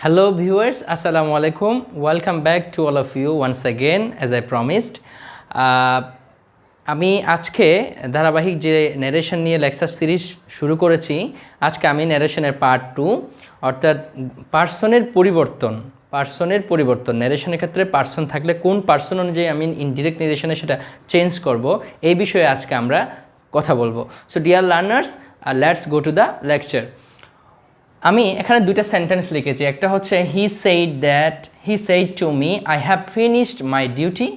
Hello viewers, Assalamu alaikum. Welcome back to all of you once again as I promised. আমি আজকে ধারাবাহিক যে narration নিয়ে lecture series শুরু করেছি, আজকে আমি ন্যারেশনের পার্ট 2 অর্থাৎ পার্সনের পরিবর্তন ন্যারেশনের ক্ষেত্রে পার্সন থাকলে কোন পার্সন অনুযায়ী আমি ইনডিরেক্ট ন্যারেশনে সেটা চেঞ্জ করব এই বিষয়ে আজকে আমরা কথা বলবো। So dear learners, let's go to the lecture. আমি এখানে দুইটা সেন্টেন্স লিখেছি, একটা হচ্ছে he said to me I have finished my duty,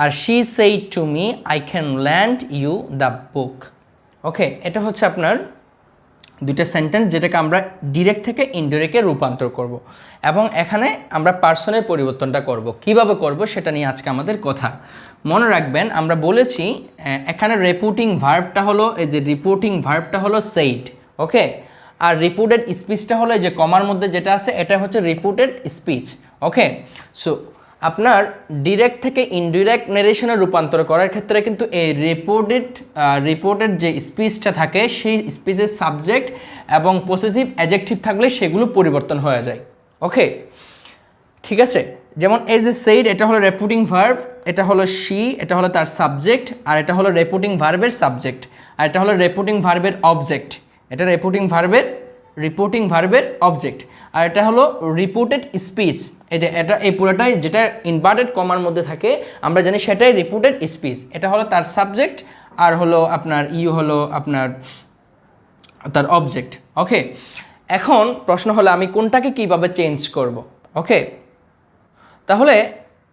আর she said to me I can lend you the book. Okay, এটা হচ্ছে আপনার দুইটা সেন্টেন্স যেটাকে আমরা ডিরেক্ট থেকে ইনডিরেক্টে রূপান্তর করব, এবং এখানে আমরা পার্সনের পরিবর্তনটা করব। কিভাবে করব সেটা নিয়ে আজকে আমাদের কথা। মনে রাখবেন, আমরা বলেছি এখানে রিপোর্টিং ভার্বটা হলো এই যে রিপোর্টিং ভার্বটা হলো সেইড। ওকে, আর রিপোর্টেড স্পিচটা হলো যে কমার মধ্যে যেটা আছে এটা হচ্ছে রিপোর্টেড স্পিচ। ওকে, সো আপনার ডিরেক্ট থেকে ইনডিরেক্ট ন্যারেশনে রূপান্তর করার ক্ষেত্রে কিন্তু এই রিপোর্টেড যে স্পিচটা থাকে সেই স্পিচের সাবজেক্ট এবং পসেসিভ অ্যাডজেক্টিভ থাকলে সেগুলো পরিবর্তন হয়ে যায়। ওকে, ঠিক আছে। যেমন এই যে সেইড, এটা হলো রিপোর্টিং ভার্ব, এটা হলো শি, এটা হলো তার সাবজেক্ট, আর এটা হলো রিপোর্টিং ভার্বের সাবজেক্ট, আর এটা হলো রিপোর্টিং ভার্বের অবজেক্ট। এটা রিপোর্টিং ভার্বের অবজেক্ট, আর এটা হলো রিপোর্টেড স্পিচ। এটা এই পুরোটাই যেটা ইনভার্টেড কমার মধ্যে থাকে আমরা জানি সেটাই রিপোর্টেড স্পিচ। এটা হলো তার সাবজেক্ট, আর হলো আপনার হলো আপনার তার অবজেক্ট। ওকে, এখন প্রশ্ন হলো আমি কোনটাকে কিভাবে চেঞ্জ করব। ওকে, তাহলে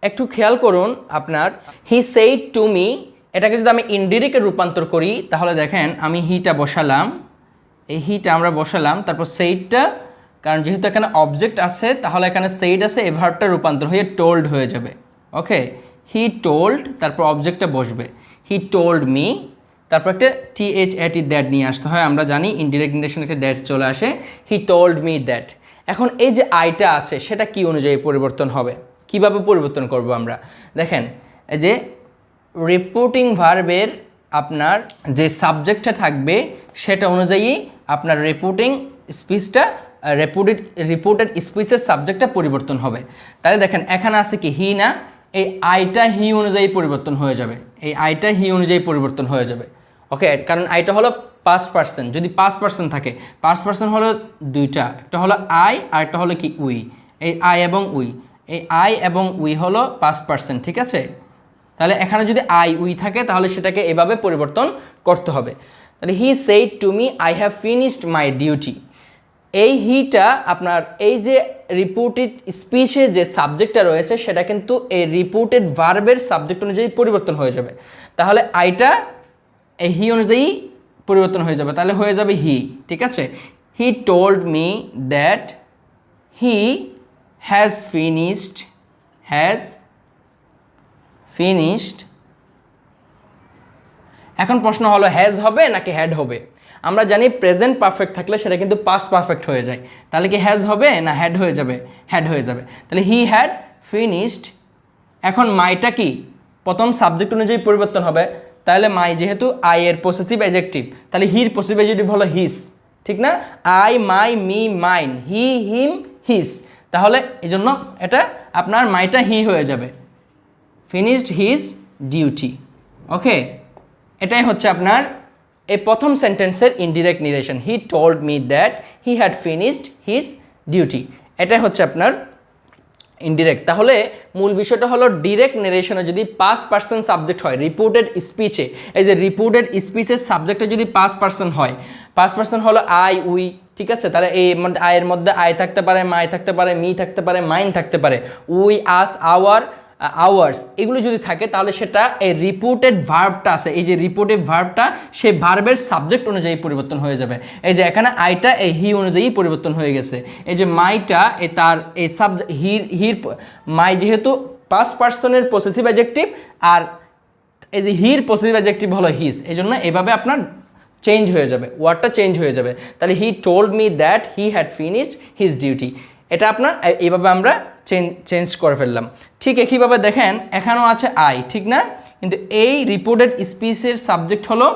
একটু খেয়াল করুন, আপনার হি সেইড টু মি এটাকে যদি আমি ইনডিরেক্টে রূপান্তর করি তাহলে দেখেন আমি হিটা বসালাম, এই হিটা আমরা বসালাম, তারপর সেইডটা, কারণ যেহেতু এখানে অবজেক্ট আছে তাহলে এখানে সেইড আছে, এই ভার্বটা রূপান্তর হয়ে টোল্ড হয়ে যাবে। ওকে, হি টোল্ড, তারপর অবজেক্টটা বসবে, হি টোল্ড মি, তারপর একটা THAT দ্যাট নিয়ে আসতে হয়। আমরা জানি ইনডিরেক্ট ন্যারেশনে একটা দ্যাট চলে আসে, হি টোল্ড মি দ্যাট। এখন এই যে আইটা আছে সেটা কি অনুযায়ী পরিবর্তন হবে, কিভাবে পরিবর্তন করব আমরা দেখেন, এই যে রিপোর্টিং ভার্বের আপনার যে সাবজেক্টটা থাকবে সেটা অনুযায়ী আপনার রিপোর্টেড স্পিচের সাবজেক্টটা পরিবর্তন হবে। তাহলে দেখেন এখানে আছে কি হি না, এই আইটা হি অনুযায়ী পরিবর্তন হয়ে যাবে, ওকে, কারণ আইটা হলো পাস্ট পার্সন। যদি পাস্ট পার্সন থাকে, পাস্ট পার্সন হলো দুইটা, একটা হলো আই আর একটা হলো কি উই। এই আই এবং উই হলো পাস্ট পার্সন, ঠিক আছে। তাহলে এখানে যদি আই উই থাকে তাহলে সেটাকে এভাবে পরিবর্তন করতে হবে। তাহলে he said to me I have finished my duty. এই হিটা আপনার এই যে রিপোর্টেড স্পিচে যে সাবজেক্টটা রয়েছে সেটা কিন্তু এই রিপোর্টেড ভার্বের সাবজেক্ট অনুযায়ী পরিবর্তন হয়ে যাবে। তাহলে আইটা এই হি অনুযায়ী পরিবর্তন হয়ে যাবে, তাহলে হয়ে যাবে হি, ঠিক আছে। হি told me that he has finished এখন প্রশ্ন হলো হ্যাজ হবে নাকি হ্যাড হবে। আমরা জানি প্রেজেন্ট পারফেক্ট থাকলে সেটা কিন্তু পাস্ট পারফেক্ট হয়ে যায়, তাহলে কি হ্যাজ হবে না হ্যাড হয়ে যাবে, হ্যাড হয়ে যাবে। তাহলে হি হ্যাড ফিনিশড, এখন মাইটা কি প্রথম সাবজেক্ট অনুযায়ী পরিবর্তন হবে, তাহলে মাই যেহেতু আই এর পসেসিভ অ্যাডজেক্টিভ, তাহলে হির পসেসিভ অ্যাডজেক্টিভ হলো হিস, ঠিক না। আই, মাই, মি, মাইন, হি, হিম, হিস, তাহলে এই জন্য এটা আপনার মাইটা হি হয়ে যাবে, ফিনিশড হিজ ডিউটি। ওকে, এটাই হচ্ছে আপনার এই প্রথম সেন্টেন্সের indirect narration, he told me that he had finished his duty. এটাই হচ্ছে আপনার ইনডিরেক্ট। তাহলে মূল বিষয়টা হলো ডিরেক্ট ন্যারেশনে যদি পাস্ট পার্সন সাবজেক্ট হয় রিপোর্টেড স্পিচে, এই যে রিপোর্টেড স্পিচের সাবজেক্টে যদি পাস্ট পার্সন হয়, পাস্ট পার্সন হলো আই উই, ঠিক আছে। তাহলে এই আয়ের মধ্যে আই থাকতে পারে, মাই থাকতে পারে, মি থাকতে পারে, মাইন থাকতে পারে, উই, আস, আওয়ার্স, এগুলো যদি থাকে তাহলে সেটা এই রিপোর্টেড ভার্বটা আছে, এই যে রিপোর্টেড ভার্বটা সেই ভার্বের সাবজেক্ট অনুযায়ী পরিবর্তন হয়ে যাবে। এই যে এখানে আইটা এই হি অনুযায়ী পরিবর্তন হয়ে গেছে, এই যে মাইটা তার এই হির মাই যেহেতু পাস্ট পার্সনের পসেসিভ অ্যাডজেক্টিভ, আর এই যে হির পসেসিভ অ্যাডজেক্টিভ হলো হিস, এই জন্য এভাবে আপনার চেঞ্জ হয়ে যাবে, ওয়ার্ডটা চেঞ্জ হয়ে যাবে। তাহলে হি told me that he had finished his duty, এটা আপনার এইভাবে আমরা চেঞ্জ করে ফেললাম। ঠিক একইভাবে দেখেন এখানেও আছে আই, ঠিক না, কিন্তু এই রিপোর্টেড স্পিচের সাবজেক্ট হলো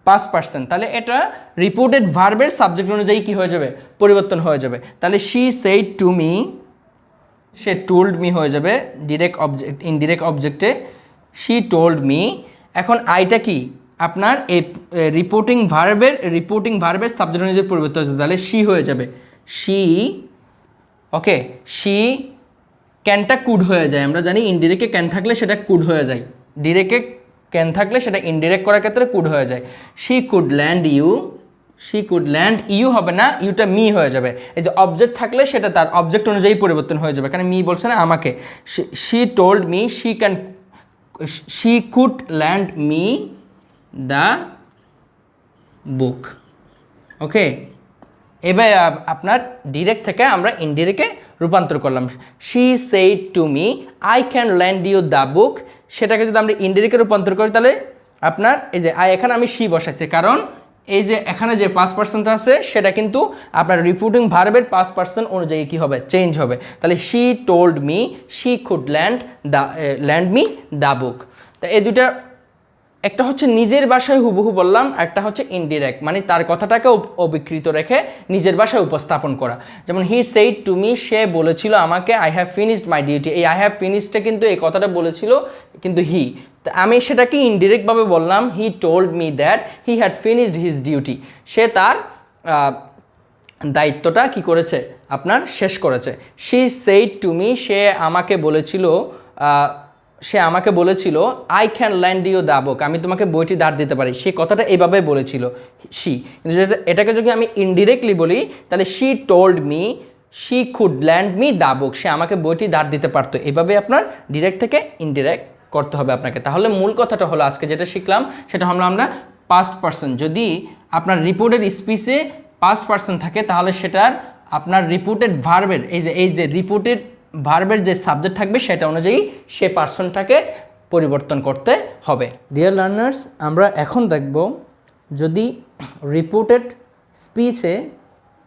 পাস্ট পার্সন, তাহলে এটা রিপোর্টেড ভার্বের সাবজেক্ট অনুযায়ী কি হয়ে যাবে, পরিবর্তন হয়ে যাবে। তাহলে শি সেইড টু মি, সে টোল্ড মি হয়ে যাবে ডিরেক্ট অবজেক্ট, ইনডিরেক্ট অবজেক্টে শি টোল্ড মি। এখন আইটা কি আপনার এই রিপোর্টিং ভার্বের সাবজেক্ট অনুযায়ী পরিবর্তন হয়ে যাবে, তাহলে শি হয়ে যাবে শি। Okay, she. ক্যানটা কুড হয়ে যায়, আমরা জানি ইনডিরেক্টে ক্যান থাকলে সেটা কুড হয়ে যায়, ডিরেক্টে ক্যান থাকলে সেটা ইনডিরেক্ট করার ক্ষেত্রে কুড হয়ে যায়। She could land you, she could land you হবে না, ইউটা মি হয়ে যাবে। এই যে অবজেক্ট থাকলে সেটা তার অবজেক্ট অনুযায়ী পরিবর্তন হয়ে যাবে, কারণ মি বলছে না আমাকে। She told me, she could lend me the book. Okay, এবার আপনার ডিরেক্ট থেকে আমরা ইনডিরেক্টে রূপান্তর করলাম। She said to me I can lend you the book, সেটাকে যদি আমরা ইনডিরেক্টে রূপান্তর করি তাহলে আপনার এই যে আই, এখানে আমি শি বসাইছি, কারণ এই যে এখানে যে পাস্ট পার্সনটা আছে সেটা কিন্তু আপনার রিপোর্টিং ভার্বের পাস্ট পার্সন অনুযায়ী কী হবে, চেঞ্জ হবে। তাহলে she told me she could lend me the বুক। তা এই দুটা, একটা হচ্ছে নিজের ভাষায় হুবহু বললাম, একটা হচ্ছে ইনডিরেক্ট, মানে তার কথাটাকে অবিকৃত রেখে নিজের ভাষায় উপস্থাপন করা। যেমন হি সেইড টু মি, সে বলেছিল আমাকে I have finished my duty, এই আই হ্যাভ ফিনিশডটা কিন্তু এই কথাটা বলেছিল কিন্তু হি, তা আমি সেটাকে ইনডিরেক্টভাবে বললাম he told me that he had finished his duty, সে তার দায়িত্বটা কি করেছে, আপনার শেষ করেছে। শি সেইড টু মি, সে আমাকে বলেছিল I can lend you the book, আমি তোমাকে বইটি ধার দিতে পারি, সে কথাটা এইভাবে বলেছিল শি। এটাকে যদি আমি ইনডিরেক্টলি বলি তাহলে she told me she could lend me the book, সে আমাকে বইটি ধার দিতে পারতো। এভাবে আপনার ডিরেক্ট থেকে ইনডিরেক্ট করতে হবে আপনাকে। তাহলে মূল কথাটা হলো আজকে যেটা শিখলাম সেটা হলো আমরা পাস্ট পার্সন, যদি আপনার রিপোর্টেড স্পিচে পাস্ট পার্সন থাকে তাহলে সেটার আপনার রিপোর্টেড ভার্বের এই যে রিপোর্টেড ভার্বের যে সাবজেক্ট থাকবে সেটা অনুযায়ী সে পার্সনটাকে পরিবর্তন করতে হবে। ডিয়ার লার্নার্স, আমরা এখন দেখব যদি রিপোর্টেড স্পিচে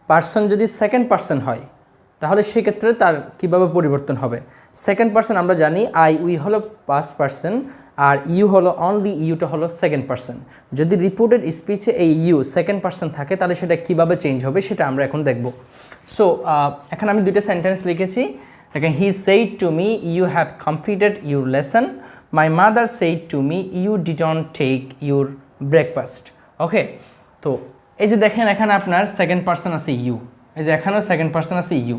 পার্সন যদি সেকেন্ড পার্সন হয় তাহলে সেক্ষেত্রে তার কিভাবে পরিবর্তন হবে। সেকেন্ড পার্সন আমরা জানি আই উই হলো পাস্ট পার্সন আর ইউ হলো অনলি, ইউটা হলো সেকেন্ড পার্সন। যদি রিপোর্টেড স্পিচে এই ইউ সেকেন্ড পার্সন থাকে তাহলে সেটা কিভাবে চেঞ্জ হবে সেটা আমরা এখন দেখব। সো এখানে আমি দুইটা সেন্টেন্স লিখেছি। দেখেন, he said to me you have completed your lesson, my mother said to me you didn't take your breakfast. Okay, তো এই যে দেখেন এখানে আপনার সেকেন্ড পার্সন আছে ইউ, এই যে এখানেও সেকেন্ড পার্সন আছে ইউ।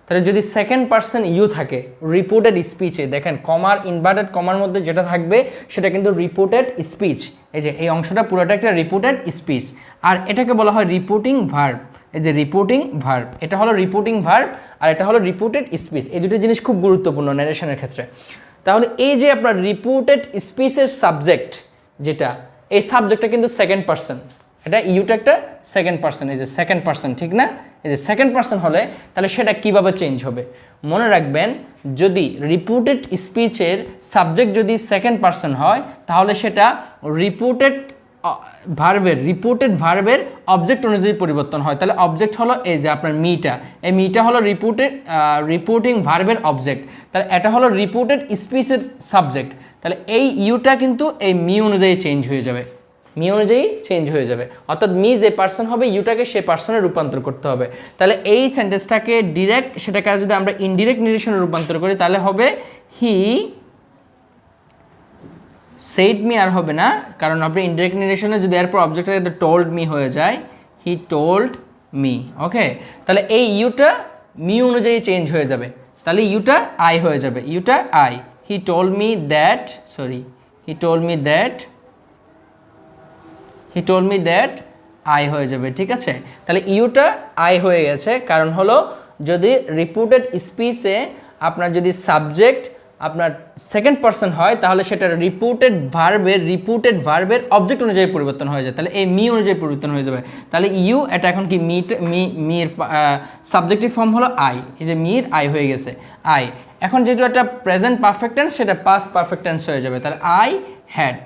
তাহলে যদি সেকেন্ড পার্সন ইউ থাকে রিপোর্টেড স্পিচে, দেখেন কমার ইনভার্টেড কমার মধ্যে যেটা থাকবে সেটা কিন্তু রিপোর্টেড স্পিচ, এই যে এই অংশটা পুরোটা একটা রিপোর্টেড স্পিচ। আর এটাকে বলা হয় রিপোর্টিং ভার্ব, এই যে রিপোর্টিং ভার্ব, এটা হলো রিপোর্টিং ভার্ব আর এটা হলো রিপোর্টেড স্পিচ। এই দুটো জিনিস খুব গুরুত্বপূর্ণ ন্যারেশনের ক্ষেত্রে। তাহলে এই যে আপনার রিপোর্টেড স্পিচের সাবজেক্ট যেটা, এই সাবজেক্টটা কিন্তু সেকেন্ড পার্সন, এটা ইউটা একটা সেকেন্ড পার্সন, এই যে সেকেন্ড পার্সন, ঠিক না? এই যে সেকেন্ড পার্সন হলে তাহলে সেটা কিভাবে চেঞ্জ হবে মনে রাখবেন, যদি রিপোর্টেড স্পিচের সাবজেক্ট যদি সেকেন্ড পার্সন হয় তাহলে সেটা রিপোর্টেড ভার্বের অবজেক্ট অনুযায়ী পরিবর্তন হয়। তাহলে অবজেক্ট হলো এই যে আপনার মিটা, এই মিটা হলো রিপোর্টিং ভার্বের অবজেক্ট, তাহলে এটা হলো রিপোর্টেড স্পিচের সাবজেক্ট। তাহলে এই ইউটা কিন্তু এই মি অনুযায়ী চেঞ্জ হয়ে যাবে, অর্থাৎ মি যে পার্সন হবে ইউটাকে সে পার্সনে রূপান্তর করতে হবে। তাহলে এই সেন্টেন্সটাকে ডিরেক্ট, সেটাকে যদি আমরা ইনডিরেক্ট নিরেশনে রূপান্তর করি তাহলে হবে হি সেইড মি, আর হবে না, কারণ আপনি ইনডিরেক্ট নিরেশনে যদি এরপর অবজেক্টটা টোল্ড মি হয়ে যায়, হি টোল্ড মি। ওকে, তাহলে এই ইউটা মি অনুযায়ী চেঞ্জ হয়ে যাবে, তাহলে ইউটা আই হয়ে যাবে, ইউটা I. He told me that I হয়ে যাবে, ঠিক আছে? তাহলে ইউটা আই হয়ে গেছে, কারণ হলো যদি রিপোর্টেড স্পিচে আপনার যদি সাবজেক্ট আপনার সেকেন্ড পার্সন হয় তাহলে সেটা রিপোর্টেড ভার্বের অবজেক্ট অনুযায়ী পরিবর্তন হয়ে যায়, তাহলে এই মি অনুযায়ী পরিবর্তন হয়ে যাবে। তাহলে ইউ এটা এখন কি মির সাবজেক্টিভ ফর্ম হলো আই, এই যে মির আই হয়ে গেছে আই। এখন যেহেতু একটা প্রেজেন্ট পারফেক্ট টেন্স সেটা পাস্ট পারফেক্ট টেন্স হয়ে যাবে, তাহলে আই হ্যাড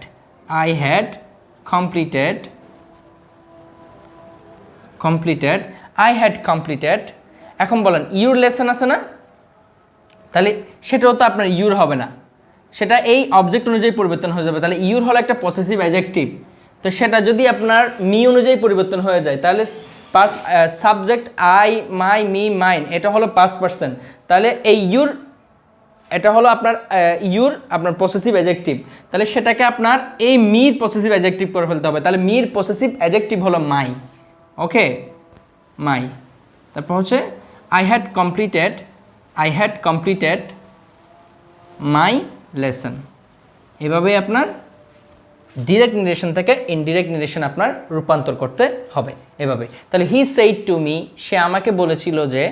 কমপ্লিটেড। এখন বলেন ইউর লেসন আছে না, তাহলে সেটাও তো আপনার ইউর হবে না, সেটা এই অবজেক্ট অনুযায়ী পরিবর্তন হয়ে যাবে। তাহলে ইউর হলো একটা পসেসিভ অ্যাডজেক্টিভ, তো সেটা যদি আপনার মি অনুযায়ী পরিবর্তন হয়ে যায় তাহলে past subject I, my, me, mine এটা হলো পাস্ট পারসন, তাহলে এই ইউর এটা হলো আপনার ইউর আপনার পসেসিভ অ্যাডজেক্টিভ, তাহলে সেটাকে আপনার এই মির পসেসিভ অ্যাডজেক্টিভ করে ফেলতে হবে। তাহলে মির পসেসিভ অ্যাডজেক্টিভ হলো মাই। ওকে, মাই। তারপর হচ্ছে I had completed my lesson. এভাবেই আপনার ডিরেক্ট নিরেশন থেকে ইনডিরেক্ট নিরেশন আপনার রূপান্তর করতে হবে এভাবে। তাহলে হি সেইড টু মি, সে আমাকে বলেছিল যে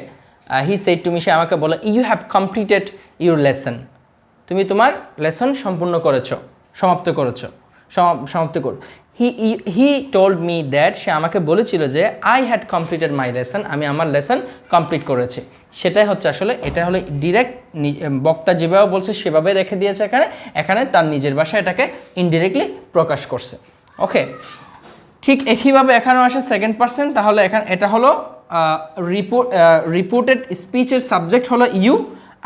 সে আমাকে বলে you have completed your lesson, তুমি তোমার লেসন সম্পূর্ণ করেছো, সমাপ্ত কর। হি টোল্ড মি দ্যাট, সে আমাকে বলেছিল যে I had completed my lesson, আমি আমার লেসন কমপ্লিট করেছি। সেটাই হচ্ছে আসলে এটা হলো ডিরেক্ট, বক্তা যেভাবে বলছে সেভাবে রেখে দিয়েছে এখানে তার নিজের ভাষায় এটাকে ইনডিরেক্টলি প্রকাশ করছে। ওকে, ঠিক একইভাবে এখানেও আসে সেকেন্ড পারসন। তাহলে এটা হলো রিপোর্টেড স্পিচের সাবজেক্ট হলো ইউ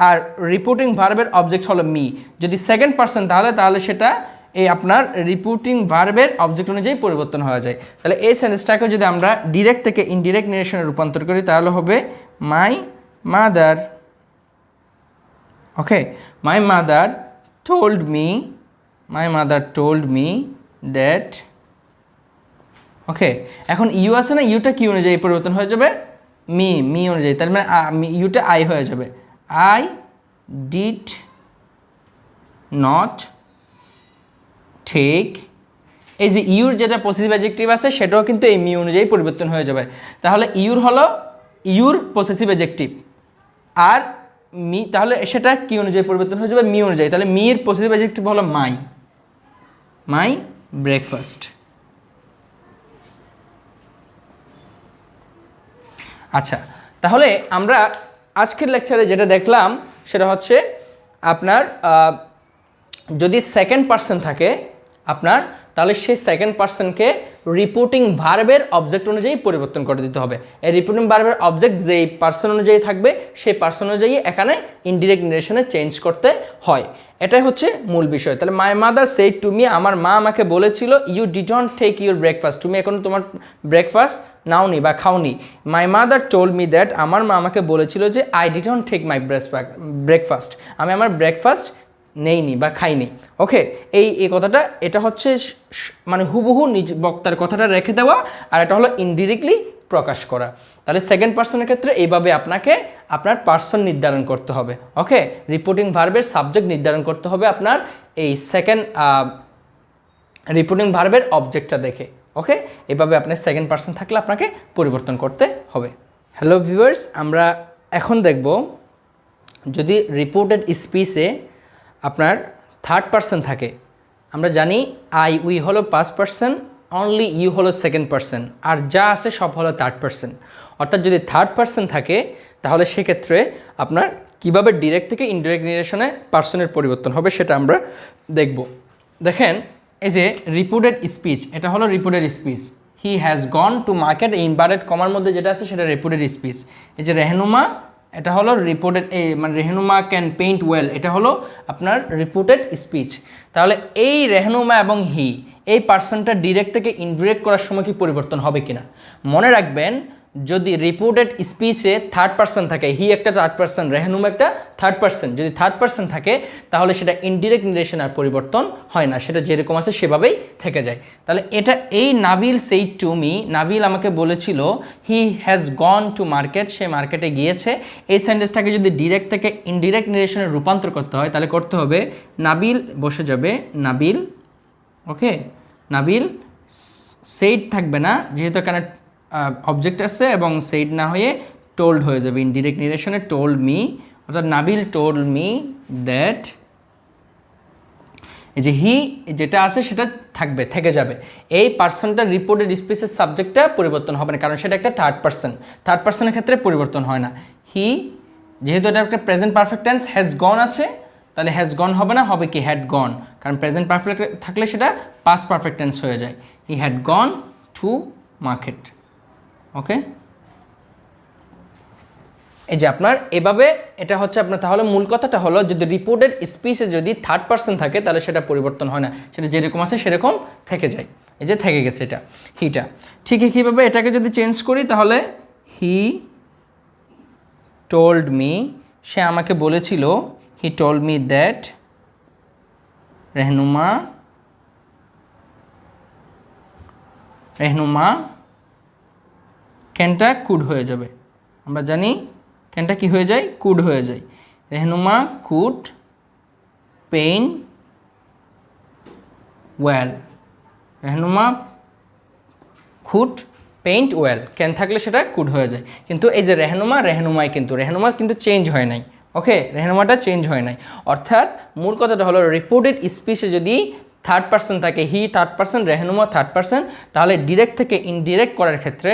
আর রিপোর্টিং ভার্বের অবজেক্ট হলো মি। যদি সেকেন্ড পারসন তাহলে সেটা এই আপনার রিপোর্টিং ভার্বের অবজেক্ট অনুযায়ী পরিবর্তন হয়ে যায়। তাহলে এই সেন্টেন্সটাকে যদি আমরা ডিরেক্ট থেকে ইনডিরেক্ট নিরেশনে রূপান্তর করি তাহলে হবে my mother. Okay, my mother told me that. Okay, এখন ইউ আছে না, ইউটা কি অনুযায়ী পরিবর্তন হয়ে যাবে? মি অনুযায়ী, তার মানে ইউটা আই হয়ে যাবে। আই ডিড নট টেক, এই যে ইউর যেটা পসেসিভ অ্যাডজেক্টিভ আছে সেটাও কিন্তু এই মি অনুযায়ী পরিবর্তন হয়ে যাবে। তাহলে ইউর হলো ইউর পসেসিভ অ্যাডজেক্টিভ আর মি, তাহলে সেটা কি অনুযায়ী পরিবর্তন হয়ে যাবে? মি অনুযায়ী। তাহলে মির পসেসিভ অ্যাডজেক্টিভ হলো মাই ব্রেকফাস্ট। আচ্ছা, তাহলে আমরা আজকের লেকচারে যেটা দেখলাম সেটা হচ্ছে আপনার যদি সেকেন্ড পারসন থাকে আপনার, তাহলে সেই সেকেন্ড পারসনকে রিপোর্টিং ভার্বের অবজেক্ট অনুযায়ী পরিবর্তন করে দিতে হবে। এই রিপোর্টিং ভার্বের অবজেক্ট যেই পারসন অনুযায়ী থাকবে সেই পারসন অনুযায়ী এখানে ইনডিরেক্ট নিরেশনে চেঞ্জ করতে হয়। এটাই হচ্ছে মূল বিষয়। তাহলে my mother said to me, আমার মা আমাকে বলেছিল you didn't take your breakfast, তুমি এখন তোমার ব্রেকফাস্ট নাওনি বা খাওনি। My mother told me that, আমার মা আমাকে বলেছিল যে I didn't take my breakfast, আমি আমার ব্রেকফাস্ট নেইনি বা খাইনি। ওকে, এই কথাটা এটা হচ্ছে মানে হুবহু নিজ বক্তার কথাটা রেখে দেওয়া, আর এটা হলো ইনডিরেক্টলি প্রকাশ করা। তাহলে সেকেন্ড পারসনের ক্ষেত্রে এইভাবে আপনাকে আপনার পারসন নির্ধারণ করতে হবে। ওকে, রিপোর্টিং ভার্বের সাবজেক্ট নির্ধারণ করতে হবে আপনার এই সেকেন্ড রিপোর্টিং ভার্বের অবজেক্টটা দেখে। ওকে, এভাবে আপনার সেকেন্ড পারসন থাকলে আপনাকে পরিবর্তন করতে হবে। হ্যালো ভিউয়ার্স, আমরা এখন দেখব যদি রিপোর্টেড স্পিচে আপনার থার্ড পারসন থাকে। আমরা জানি আই উই হলো ফার্স্ট পারসন, অনলি ইউ হলো সেকেন্ড পারসন, আর যা আছে সব হলো থার্ড পারসন। অর্থাৎ যদি থার্ড পারসন থাকে তাহলে সেক্ষেত্রে আপনার কিভাবে ডিরেক্ট থেকে ইনডিরেক্ট নিরেশনে পারসনের পরিবর্তন হবে সেটা আমরা দেখব। দেখেন, এই যে রিপোর্টেড স্পিচ, এটা হলো reported speech. He has gone to market, এই ইনভার্টেড কমার মধ্যে যেটা আছে সেটা রিপোর্টেড স্পিচ। এই যে রেহনুমা, এটা হলো রিপোর্টেড, মানে রেহনুমা ক্যান পেইন্ট ওয়েল, এটা হলো আপনার রিপোর্টেড স্পিচ। তাহলে এই রেহনুমা এবং হি এই পার্সনটা ডিরেক্ট থেকে ইনডিরেক্ট করার সময় কি পরিবর্তন হবে কিনা? মনে রাখবেন, যদি রিপোর্টেড স্পিচে থার্ড পারসন থাকে, হি একটা থার্ড পারসন, রেহনুমা একটা থার্ড পারসন, যদি থার্ড পারসন থাকে তাহলে সেটা ইনডিরেক্ট নিরেশন আর পরিবর্তন হয় না, সেটা যেরকম আছে সেভাবেই থেকে যায়। তাহলে এটা এই Nabil said to me, Nabil আমাকে বলেছিল he has gone to market, সে মার্কেটে গিয়েছে। এই সেন্টেন্সটাকে যদি ডিরেক্ট থেকে ইনডিরেক্ট নিরেশনে রূপান্তর করতে হয় তাহলে করতে হবে নাবিল বসে যাবে নাবিল। ওকে, নাবিল সেইড থাকবে না যেহেতু এখানে অবজেক্ট আছে, এবং সেইড না হয়ে টোল্ড হয়ে যাবে ইনডিরেক্ট নিরেশনে। টোল্ড মি, অর্থাৎ নাবিল টোল্ড মি দ্যাট, এই যে হি যেটা আছে সেটা থাকবে, থেকে যাবে। এই পার্সনটা রিপোর্টেড স্পিচের সাবজেক্টটা পরিবর্তন হবে না, কারণ সেটা একটা থার্ড পার্সন। থার্ড পার্সনের ক্ষেত্রে পরিবর্তন হয় না। হি যেহেতু এটা একটা present perfect tense, has gone আছে, তাহলে হ্যাজ গন হবে না, হবে কি হ্যাড গন, কারণ প্রেজেন্ট পারফেক্ট থাকলে সেটা পাস্ট পারফেক্ট টেন্স হয়ে যায়। He had gone to market. Okay, এই যে আপনার এভাবে এটা হচ্ছে আপনার, তাহলে মূল কথাটা হলো যদি রিপোর্টেড স্পিচে যদি থার্ড পারসন থাকে তাহলে সেটা পরিবর্তন হয় না, সেটা যেরকম আছে সেরকম থেকে যায়। এই যে থেকে গেছে এটা হিটা। ঠিক কীভাবে এটাকে যদি চেঞ্জ করি তাহলে হি টোল্ড মি, সে আমাকে বলেছিল, he told me that Rehnuma ক্যানটা কুড হয়ে যাবে। আমরা জানি ক্যানটা কি হয়ে যায়, কুড হয়ে যায়। Rehnuma could paint well, Rehnuma could paint well, can থাকলে সেটা কুড হয়ে যায়। কিন্তু এই যে রেহনুমায় কিন্তু রেহনুমা কিন্তু চেঞ্জ হয় নাই। ওকে, রেহনুমাটা চেঞ্জ হয় নাই, অর্থাৎ মূল কথাটা হলো রিপোর্টেড স্পিচে যদি থার্ড পার্সন থাকে, he third person, Rehnuma third person, তাহলে ডিরেক্ট থেকে ইনডিরেক্ট করার ক্ষেত্রে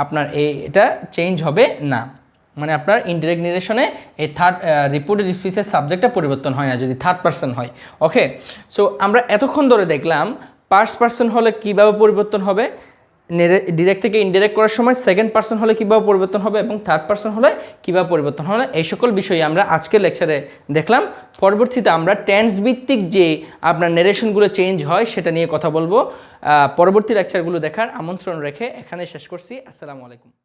আপনার এটা চেঞ্জ হবে না। মানে আপনার ইনডিরেক্ট নিরেশনে এই থার্ড রিপোর্টেড স্পিচের সাবজেক্টটা পরিবর্তন হয় না যদি থার্ড পার্সন হয়। ওকে, সো আমরা এতক্ষণ ধরে দেখলাম ফার্স্ট পার্সন হলে কীভাবে পরিবর্তন হবে, ডিরেক্ট থেকে ইনডিরেক্ট করার সময় সেকেন্ড পার্সন হলে কীভাবে পরিবর্তন হবে এবং থার্ড পার্সন হলে কীভাবে পরিবর্তন হবে, এই সকল বিষয়ে আমরা আজকের লেকচারে দেখলাম। পরবর্তীতে আমরা টেন্স ভিত্তিক যে আপনার নেরেশনগুলো চেঞ্জ হয় সেটা নিয়ে কথা বলবো। পরবর্তী লেকচারগুলো দেখার আমন্ত্রণ রেখে এখানে শেষ করছি। আসসালামু আলাইকুম।